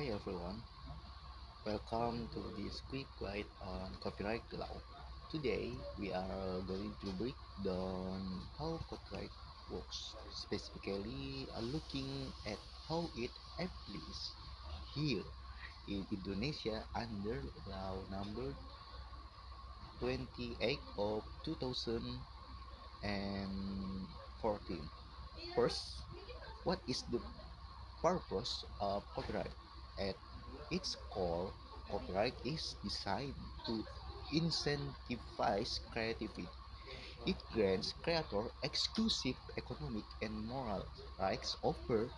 Hi everyone, welcome to this quick guide on copyright law. Today we are going to break down how copyright works, specifically looking at how it applies here in Indonesia under law number 28 of 2014. First, what is the purpose of copyright? At its core, copyright is designed to incentivize creativity. It grants creators exclusive economic and moral rights over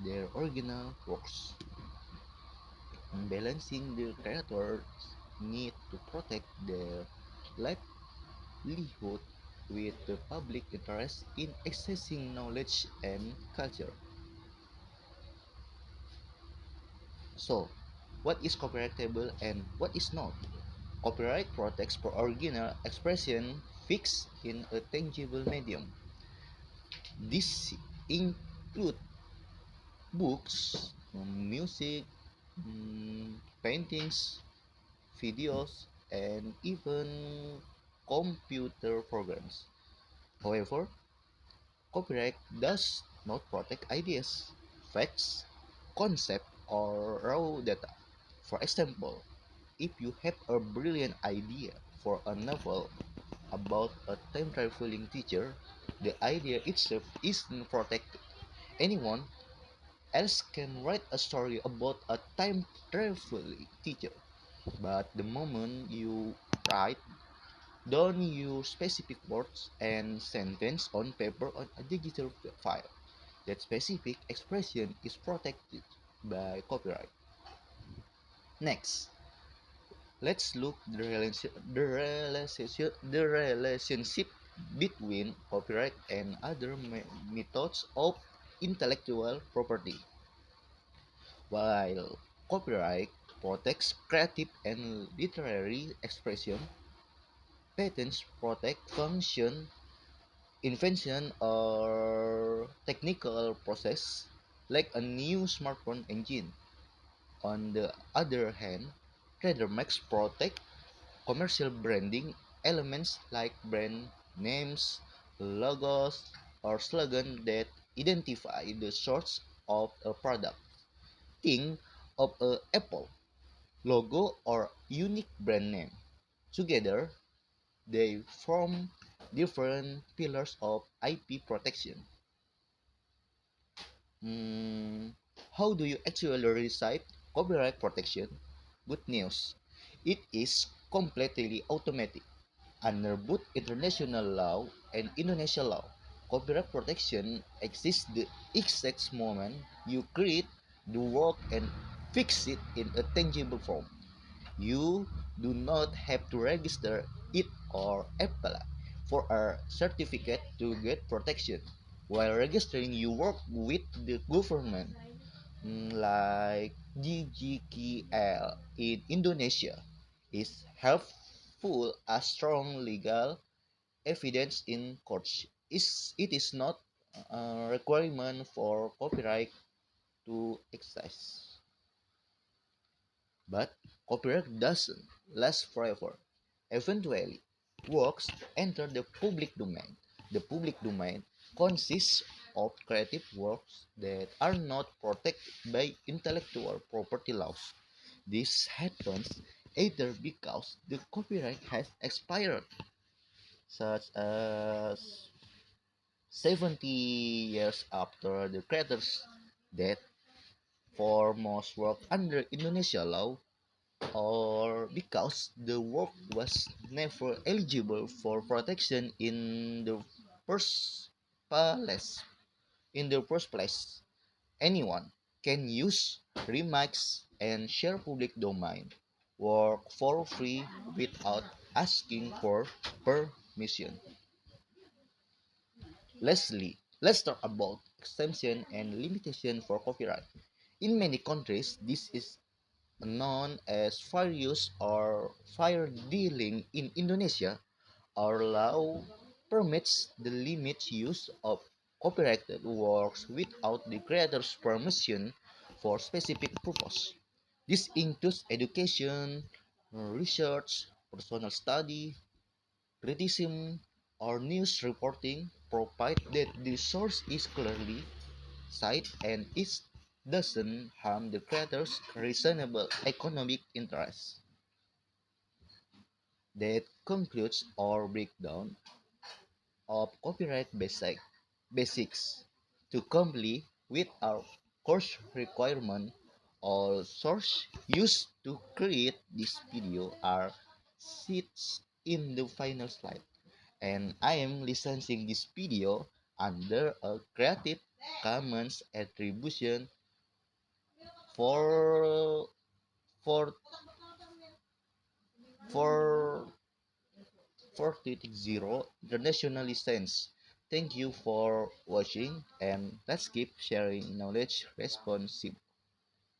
their original works, balancing the creator's need to protect their livelihood with the public interest in accessing knowledge and culture. So, what is copyrightable and what is not? Copyright protects for original expression fixed in a tangible medium. This include books, music, paintings, videos, and even computer programs. However, copyright does not protect ideas, facts, concepts, or raw data. For example, if you have a brilliant idea for a novel about a time traveling teacher, the idea itself isn't protected. Anyone else can write a story about a time traveling teacher, but the moment you write down your specific words and sentence on paper on a digital file, that specific expression is protected by copyright. Next, let's look the relationship between copyright and other methods of intellectual property. While copyright protects creative and literary expression, patents protect function, invention, or technical process, like a new smartphone engine. On the other hand, trademarks protect commercial branding elements like brand names, logos, or slogans that identify the source of a product. Think of a Apple logo or unique brand name. Together, they form different pillars of IP protection. Hmm, how do you actually receive copyright protection? Good news. It is completely automatic. Under both international law and Indonesian law, copyright protection exists the exact moment you create the work and fix it in a tangible form. You do not have to register it or apply for a certificate to get protection. While registering your work with the government, like DGKL in Indonesia, is helpful as strong legal evidence in courts. It is not a requirement for copyright to exist. But copyright doesn't last forever. Eventually, works enter the public domain. The public domain consists of creative works that are not protected by intellectual property laws. This happens either because the copyright has expired, such as 70 years after the creator's death for most work under Indonesia law, or because the work was never eligible for protection first place. In the first place, anyone can use, remix, and share public domain work for free without asking for permission. Lastly, let's talk about exemption and limitation for copyright. In many countries, this is known as fair use or fair dealing. In Indonesia, our law permits the limit use of copyrighted works without the creator's permission. for specific purpose. This includes education, research, personal study, criticism, or news reporting, provided that the source is clearly cited and it doesn't harm the creator's reasonable economic interests. That concludes our breakdown of copyright basics. To complete with our course requirement, all source used to create this video are sits in the final slide. And I am licensing this video under a Creative Commons attribution for for for 4.0 international license. Thank you for watching and let's keep sharing knowledge responsibly.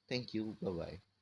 Thank you. Bye bye.